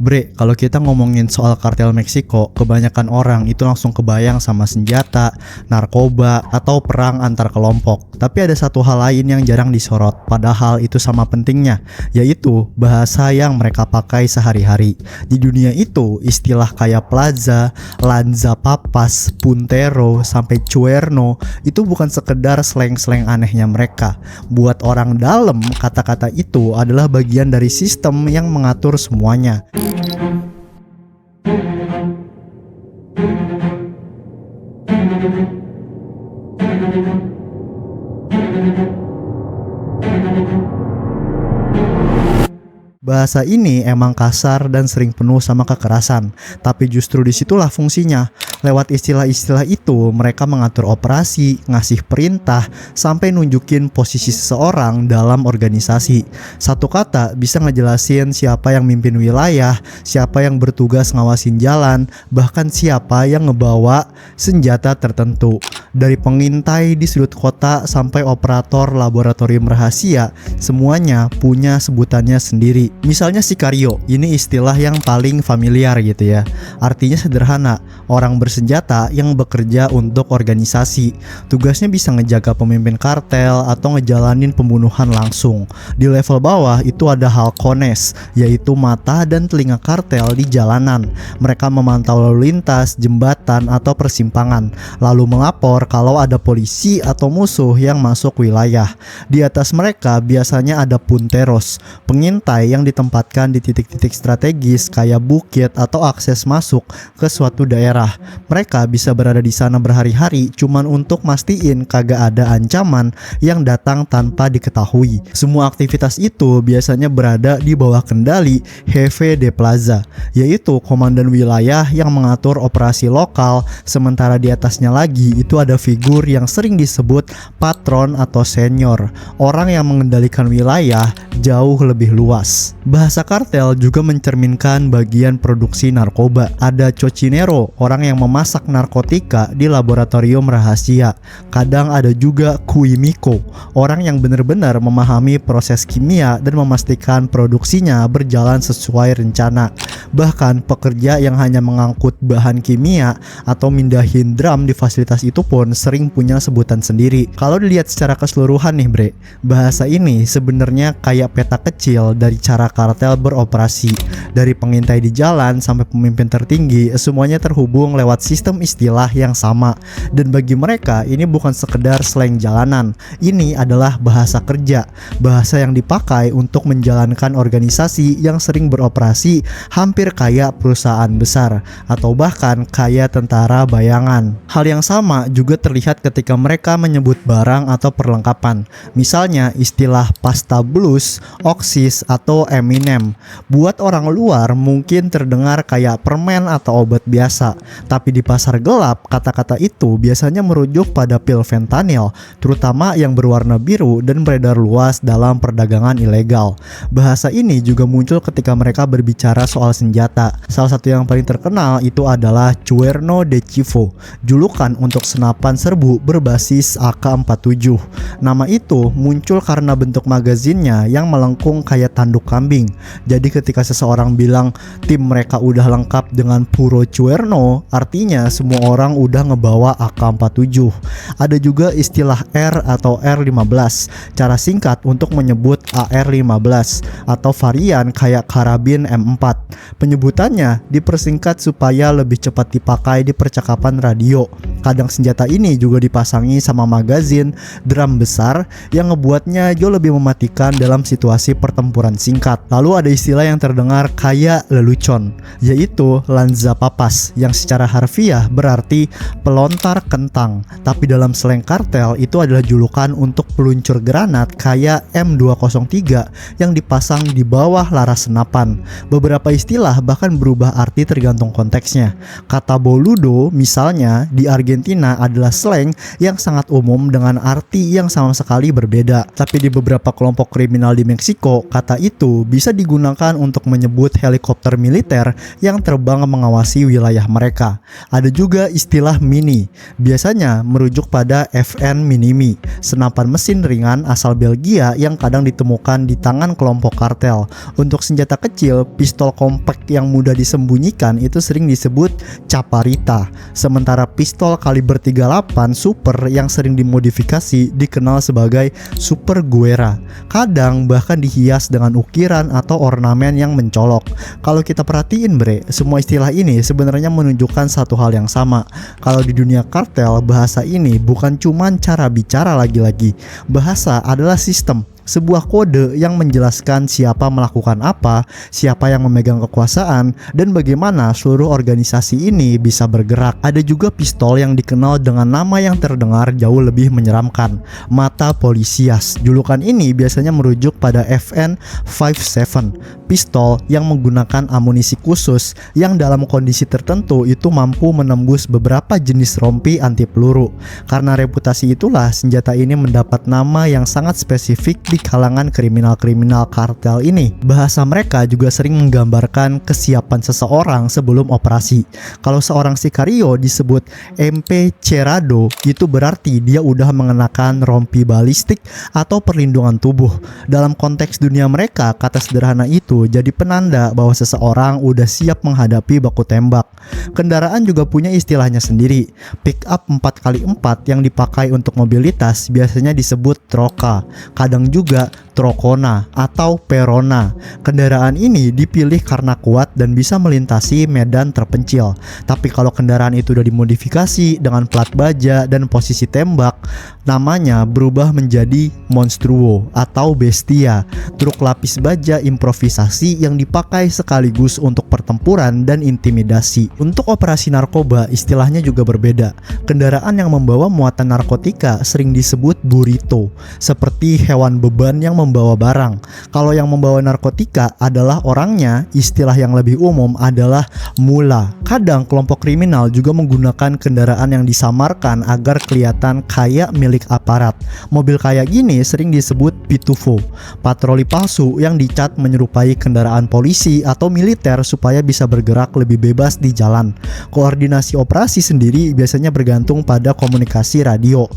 Bre, kalau kita ngomongin soal kartel Meksiko, kebanyakan orang itu langsung kebayang sama senjata, narkoba, atau perang antar kelompok. Tapi ada satu hal lain yang jarang disorot, padahal itu sama pentingnya, yaitu bahasa yang mereka pakai sehari-hari. Di dunia itu, istilah kayak plaza, lanza papas, puntero, sampai cuerno, itu bukan sekedar slang-slang anehnya mereka. Buat orang dalam, kata-kata itu adalah bagian dari sistem yang mengatur semuanya. Bahasa ini emang kasar dan sering penuh sama kekerasan, tapi justru disitulah fungsinya. Lewat istilah-istilah itu, mereka mengatur operasi, ngasih perintah, sampai nunjukin posisi seseorang dalam organisasi. Satu kata bisa ngejelasin siapa yang mimpin wilayah, siapa yang bertugas ngawasin jalan, bahkan siapa yang ngebawa senjata tertentu. Dari pengintai di sudut kota sampai operator laboratorium rahasia, semuanya punya sebutannya sendiri. Misalnya Sicario, ini istilah yang paling familiar gitu ya. Artinya sederhana, orang bersenjata yang bekerja untuk organisasi. Tugasnya bisa ngejaga pemimpin kartel atau ngejalanin pembunuhan langsung. Di level bawah itu ada halcones, yaitu mata dan telinga kartel di jalanan. Mereka memantau lalu lintas, jembatan atau persimpangan, lalu melapor kalau ada polisi atau musuh yang masuk wilayah. Di atas mereka biasanya ada punteros, pengintai yang ditempatkan di titik-titik strategis kayak bukit atau akses masuk ke suatu daerah. Mereka bisa berada di sana berhari-hari cuman untuk mastiin kagak ada ancaman yang datang tanpa diketahui. Semua aktivitas itu biasanya berada di bawah kendali Jefe de Plaza, yaitu komandan wilayah yang mengatur operasi lokal. Sementara di atasnya lagi itu ada figur yang sering disebut patron atau senior, orang yang mengendalikan wilayah jauh lebih luas. Bahasa kartel juga mencerminkan bagian produksi narkoba. Ada cocinero, orang yang memasak narkotika di laboratorium rahasia. Kadang ada juga químico, orang yang benar-benar memahami proses kimia dan memastikan produksinya berjalan sesuai rencana. Bahkan pekerja yang hanya mengangkut bahan kimia atau mindahin drum di fasilitas itu pun sering punya sebutan sendiri. Kalau dilihat secara keseluruhan nih bre, bahasa ini sebenarnya kayak peta kecil dari cara kartel beroperasi. Dari pengintai di jalan sampai pemimpin tertinggi, semuanya terhubung lewat sistem istilah yang sama. Dan bagi mereka ini bukan sekedar slang jalanan, ini adalah bahasa kerja, bahasa yang dipakai untuk menjalankan organisasi yang sering beroperasi hampir kayak perusahaan besar atau bahkan kayak tentara bayangan. Hal yang sama juga terlihat ketika mereka menyebut barang atau perlengkapan. Misalnya istilah pasta blues, Oxys atau Eminem. Buat orang luar mungkin terdengar kayak permen atau obat biasa, tapi di pasar gelap kata-kata itu biasanya merujuk pada pil fentanyl, terutama yang berwarna biru dan beredar luas dalam perdagangan ilegal. Bahasa ini juga muncul ketika mereka berbicara soal senjata. Salah satu yang paling terkenal itu adalah Cuerno de Chivo, julukan untuk senapan serbu berbasis AK-47. Nama itu muncul karena bentuk magazinnya yang melengkung kayak tanduk kambing. Jadi ketika seseorang bilang tim mereka udah lengkap dengan puro Cuerno, artinya semua orang udah ngebawa AK-47. Ada juga istilah R atau R15, cara singkat untuk menyebut AR-15 atau varian kayak karabin M4. Penyebutannya dipersingkat supaya lebih cepat dipakai di percakapan radio. Kadang senjata ini juga dipasangi sama magazin drum besar yang ngebuatnya jauh lebih mematikan dalam situasi pertempuran singkat. Lalu ada istilah yang terdengar kayak lelucon, yaitu lanza papas, yang secara harfiah berarti pelontar kentang, tapi dalam slang kartel itu adalah julukan untuk peluncur granat kayak M203 yang dipasang di bawah laras senapan. Beberapa istilah bahkan berubah arti tergantung konteksnya. Kata boludo misalnya di Argentina Argentina adalah slang yang sangat umum dengan arti yang sama sekali berbeda. Tapi di beberapa kelompok kriminal di Meksiko, kata itu bisa digunakan untuk menyebut helikopter militer yang terbang mengawasi wilayah mereka. Ada juga istilah mini, biasanya merujuk pada FN Minimi, senapan mesin ringan asal Belgia yang kadang ditemukan di tangan kelompok kartel. Untuk senjata kecil, pistol compact yang mudah disembunyikan itu sering disebut Chaparita. Sementara pistol kaliber 38 super yang sering dimodifikasi dikenal sebagai Super Guerra. Kadang bahkan dihias dengan ukiran atau ornamen yang mencolok. Kalau kita perhatiin bre, semua istilah ini sebenarnya menunjukkan satu hal yang sama. Kalau di dunia kartel, bahasa ini bukan cuman cara bicara lagi-lagi. Bahasa adalah sistem, sebuah kode yang menjelaskan siapa melakukan apa, siapa yang memegang kekuasaan, dan bagaimana seluruh organisasi ini bisa bergerak. Ada juga pistol yang dikenal dengan nama yang terdengar jauh lebih menyeramkan, Mata Policias. Julukan ini biasanya merujuk pada FN 57, pistol yang menggunakan amunisi khusus yang dalam kondisi tertentu itu mampu menembus beberapa jenis rompi anti peluru. Karena reputasi itulah senjata ini mendapat nama yang sangat spesifik di kalangan kriminal-kriminal kartel ini. Bahasa mereka juga sering menggambarkan kesiapan seseorang sebelum operasi. Kalau seorang sikario disebut MP Cerrado, itu berarti dia udah mengenakan rompi balistik atau perlindungan tubuh. Dalam konteks dunia mereka, kata sederhana itu jadi penanda bahwa seseorang udah siap menghadapi baku tembak. Kendaraan juga punya istilahnya sendiri. Pick up 4x4 yang dipakai untuk mobilitas biasanya disebut troca. Kadang juga trokona atau perona. Kendaraan ini dipilih karena kuat dan bisa melintasi medan terpencil. Tapi kalau kendaraan itu udah dimodifikasi dengan plat baja dan posisi tembak, namanya berubah menjadi monstruo atau bestia, truk lapis baja improvisasi yang dipakai sekaligus untuk pertempuran dan intimidasi. Untuk operasi narkoba, istilahnya juga berbeda. Kendaraan yang membawa muatan narkotika sering disebut burrito, seperti hewan beban yang membawa barang. Kalau yang membawa narkotika adalah orangnya, istilah yang lebih umum adalah mula. Kadang kelompok kriminal juga menggunakan kendaraan yang disamarkan agar kelihatan kayak milik aparat. Mobil kayak gini sering disebut pitufo, patroli palsu yang dicat menyerupai kendaraan polisi atau militer supaya bisa bergerak lebih bebas di jalan. Koordinasi operasi sendiri biasanya bergantung pada komunikasi radio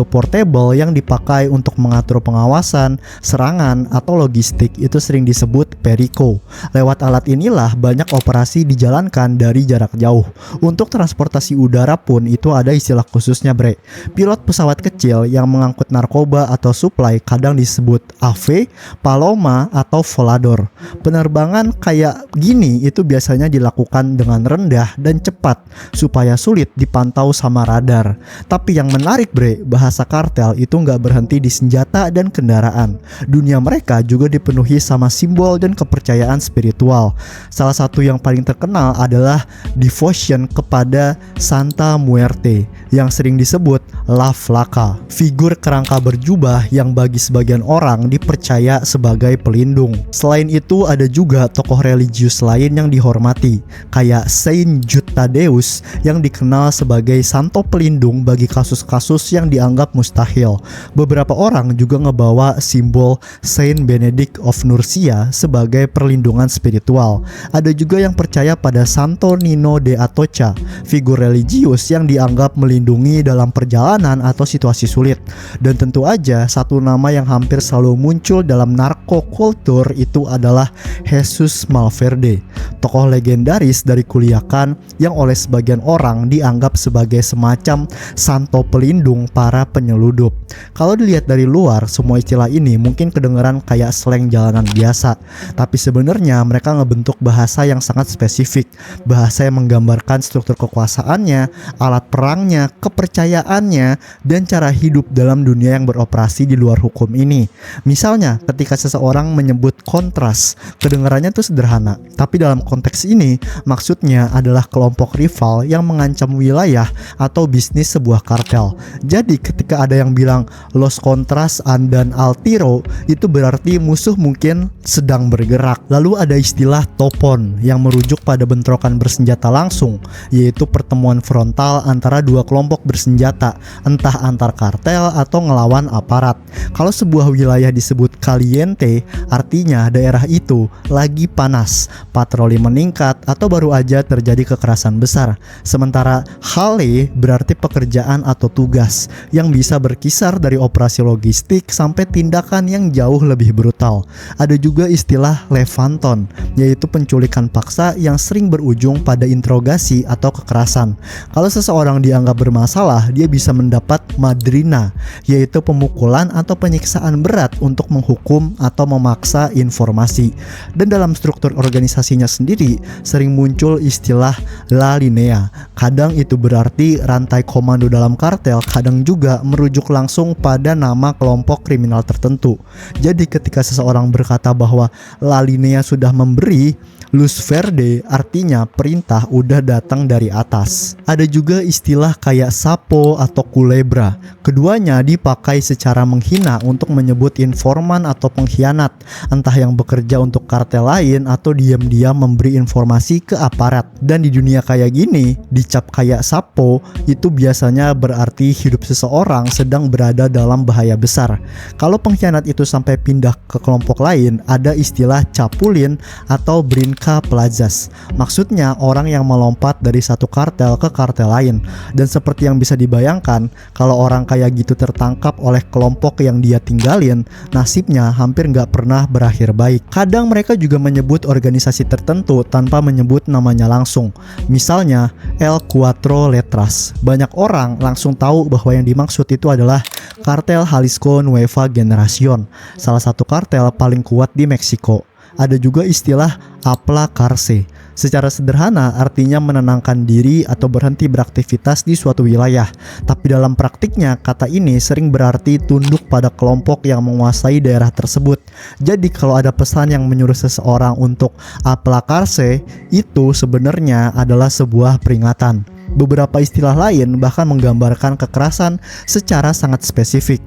portable yang dipakai untuk mengatur pengawasan, serangan, atau logistik itu sering disebut Perico. Lewat alat inilah banyak operasi dijalankan dari jarak jauh. Untuk transportasi udara pun itu ada istilah khususnya bre. Pilot pesawat kecil yang mengangkut narkoba atau suplai kadang disebut Ave, Paloma, atau Volador. Penerbangan kayak gini itu biasanya dilakukan dengan rendah dan cepat supaya sulit dipantau sama radar. Tapi yang menarik bre, bahasa kartel itu nggak berhenti di senjata dan kendaraan. Dunia mereka juga dipenuhi sama simbol dan kepercayaan spiritual. Salah satu yang paling terkenal adalah devotion kepada Santa Muerte yang sering disebut La Flaca, figur kerangka berjubah yang bagi sebagian orang dipercaya sebagai pelindung. Selain itu ada juga tokoh religius lain yang dihormati, kayak Saint Jude Thaddeus yang dikenal sebagai santo pelindung bagi kasus-kasus yang dianggap mustahil. Beberapa orang juga ngebawa simbol Saint Benedict of Nursia sebagai perlindungan spiritual. Ada juga yang percaya pada Santo Nino de Atocha, figur religius yang dianggap melindungi dalam perjalanan atau situasi sulit. Dan tentu aja satu nama yang hampir selalu muncul dalam narkokultur itu adalah Jesus Malverde, tokoh legendaris dari Culiacan yang oleh sebagian orang dianggap sebagai semacam santo pelindung para penyeludup. Kalau dilihat dari luar, semua istilah ini mungkin kedengeran kayak slang jalanan biasa, tapi sebenarnya mereka ngebentuk bahasa yang sangat spesifik, bahasa yang menggambarkan struktur kekuasaannya, alat perangnya, kepercayaannya, dan cara hidup dalam dunia yang beroperasi di luar hukum ini. Misalnya, ketika seseorang menyebut kontras, kedengarannya tuh sederhana, tapi dalam konteks ini maksudnya adalah kelompok kelompok rival yang mengancam wilayah atau bisnis sebuah kartel. Jadi ketika ada yang bilang Los Contras dan Al Tiro, itu berarti musuh mungkin sedang bergerak. Lalu ada istilah topon yang merujuk pada bentrokan bersenjata langsung, yaitu pertemuan frontal antara dua kelompok bersenjata, entah antar kartel atau ngelawan aparat. Kalau sebuah wilayah disebut caliente, artinya daerah itu lagi panas, patroli meningkat, atau baru aja terjadi kekerasan besar. Sementara hale berarti pekerjaan atau tugas yang bisa berkisar dari operasi logistik sampai tindakan yang jauh lebih brutal. Ada juga istilah levanton, yaitu penculikan paksa yang sering berujung pada interogasi atau kekerasan. Kalau seseorang dianggap bermasalah, dia bisa mendapat madrina, yaitu pemukulan atau penyiksaan berat untuk menghukum atau memaksa informasi. Dan dalam struktur organisasinya sendiri sering muncul istilah la linea. Kadang itu berarti rantai komando dalam kartel, kadang juga merujuk langsung pada nama kelompok kriminal tertentu. Jadi ketika seseorang berkata bahwa la linea sudah memberi, luz verde artinya perintah udah datang dari atas. Ada juga istilah kayak sapo atau culebra. Keduanya dipakai secara menghina untuk menyebut informan atau pengkhianat, entah yang bekerja untuk kartel lain atau diam-diam memberi informasi ke aparat. Dan di dunia kayak gini, dicap kayak sapo itu biasanya berarti hidup seseorang sedang berada dalam bahaya besar. Kalau pengkhianat itu sampai pindah ke kelompok lain, ada istilah capulin atau brinca plazas. Maksudnya orang yang melompat dari satu kartel ke kartel lain. Dan seperti yang bisa dibayangkan, kalau orang kayak gitu tertangkap oleh kelompok yang dia tinggalin, nasibnya hampir nggak pernah berakhir baik. Kadang mereka juga menyebut organisasi tertentu tanpa menyebut namanya langsung. Misalnya El Cuatro Letras. Banyak orang langsung tahu bahwa yang dimaksud itu adalah kartel Jalisco Nueva Generación, salah satu kartel paling kuat di Meksiko. Ada juga istilah aplacarse. Secara sederhana artinya menenangkan diri atau berhenti beraktivitas di suatu wilayah. Tapi dalam praktiknya kata ini sering berarti tunduk pada kelompok yang menguasai daerah tersebut. Jadi kalau ada pesan yang menyuruh seseorang untuk aplacarse, itu sebenarnya adalah sebuah peringatan. Beberapa istilah lain bahkan menggambarkan kekerasan secara sangat spesifik.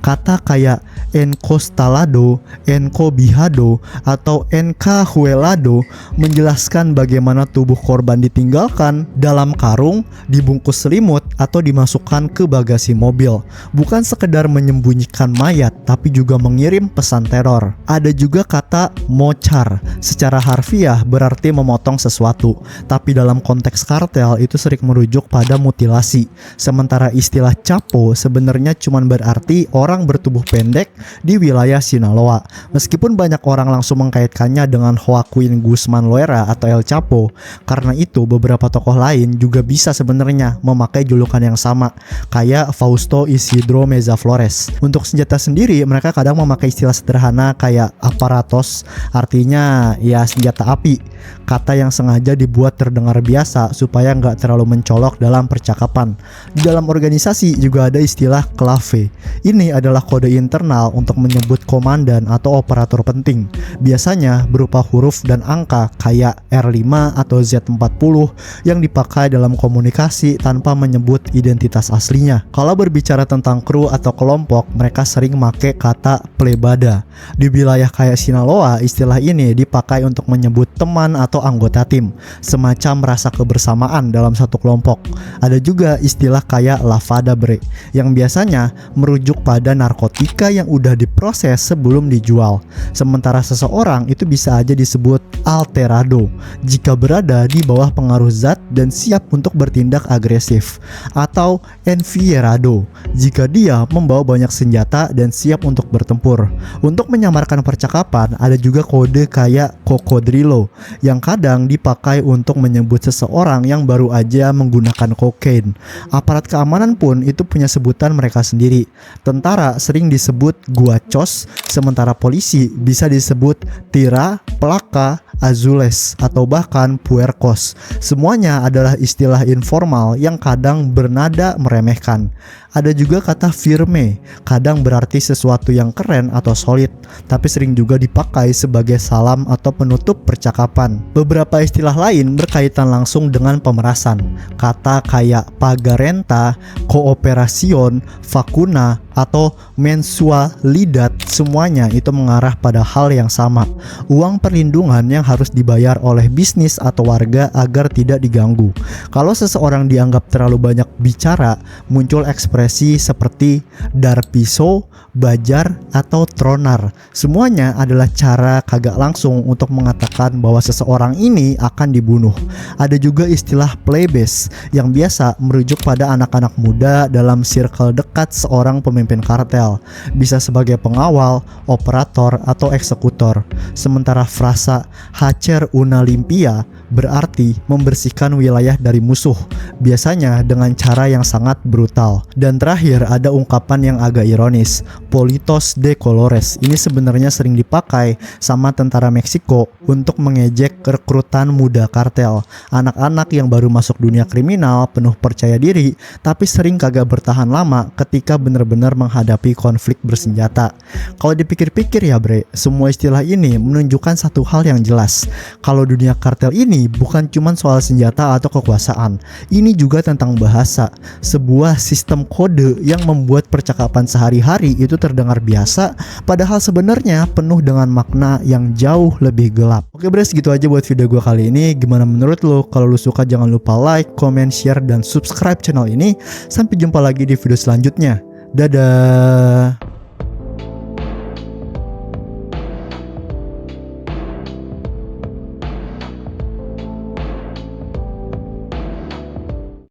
Kata kayak encostalado, encobijado, atau encahuelado menjelaskan bagaimana tubuh korban ditinggalkan dalam karung, dibungkus selimut, atau dimasukkan ke bagasi mobil. Bukan sekedar menyembunyikan mayat, tapi juga mengirim pesan teror. Ada juga kata mochar, secara harfiah berarti memotong sesuatu, tapi dalam konteks kartel itu sering merujuk pada mutilasi. Sementara istilah capo sebenarnya cuma berarti orang bertubuh pendek di wilayah Sinaloa. Meskipun banyak orang langsung mengkaitkannya dengan Joaquin Guzman Loera atau El Chapo, karena itu beberapa tokoh lain juga bisa sebenarnya memakai julukan yang sama, kayak Fausto Isidro Meza Flores. Untuk senjata sendiri, mereka kadang memakai istilah sederhana kayak aparatos, artinya ya senjata api, kata yang sengaja dibuat terdengar biasa supaya nggak terlalu mencolok dalam percakapan. Di dalam organisasi juga ada istilah clave. Ini adalah kode internal untuk menyebut komandan atau operator penting. Biasanya berupa huruf dan angka kayak R5 atau Z40 yang dipakai dalam komunikasi tanpa menyebut identitas aslinya. Kalau berbicara tentang kru atau kelompok, mereka sering make kata plebada. Di wilayah kayak Sinaloa, istilah ini dipakai untuk menyebut teman atau anggota tim, semacam rasa kebersamaan dalam satu kelompok. Ada juga istilah kayak lavada bre, yang biasanya merujuk pada narkotika yang udah diproses sebelum dijual. Sementara seseorang itu bisa aja disebut alterado jika berada di bawah pengaruh zat dan siap untuk bertindak agresif, atau enfierado jika dia membawa banyak senjata dan siap untuk bertempur. Untuk menyamarkan percakapan, ada juga kode kayak cocodrilo yang kadang dipakai untuk menyebut seseorang yang baru aja menggunakan kokain. Aparat keamanan pun itu punya sebutan mereka sendiri. Tentara sering disebut guachos, sementara polisi bisa disebut tira, plaka, azules, atau bahkan puercos. Semuanya adalah istilah informal yang kadang bernada meremehkan. Ada juga kata firme, kadang berarti sesuatu yang keren atau solid, tapi sering juga dipakai sebagai salam atau penutup percakapan. Beberapa istilah lain berkaitan langsung dengan pemerasan. Kata kayak pagarenta, kooperasion, vacuna, atau mensualidad, semuanya itu mengarah pada hal yang sama. Uang perlindungan yang harus dibayar oleh bisnis atau warga agar tidak diganggu. Kalau seseorang dianggap terlalu banyak bicara, muncul ekspresi seperti darpiso, bajar, atau tronar. Semuanya adalah cara kagak langsung untuk mengatakan bahwa seseorang ini akan dibunuh. Ada juga istilah plebes yang biasa merujuk pada anak-anak muda dalam circle dekat seorang pemimpin kartel, bisa sebagai pengawal, operator, atau eksekutor. Sementara frasa hacer una limpia berarti membersihkan wilayah dari musuh, biasanya dengan cara yang sangat brutal. Dan terakhir ada ungkapan yang agak ironis, politos de colores. Ini sebenarnya sering dipakai sama tentara Meksiko untuk mengejek rekrutan muda kartel. Anak-anak yang baru masuk dunia kriminal, penuh percaya diri, tapi sering kagak bertahan lama ketika benar-benar menghadapi konflik bersenjata. Kalau dipikir-pikir ya bre, semua istilah ini menunjukkan satu hal yang jelas. Kalau dunia kartel ini bukan cuma soal senjata atau kekuasaan, ini juga tentang bahasa, sebuah sistem kode yang membuat percakapan sehari-hari itu terdengar biasa, padahal sebenarnya penuh dengan makna yang jauh lebih gelap. Oke bre, segitu aja buat video gue kali ini. Gimana menurut lo? Kalau lo suka jangan lupa like, comment, share, dan subscribe channel ini. Sampai jumpa lagi di video selanjutnya. Dadah.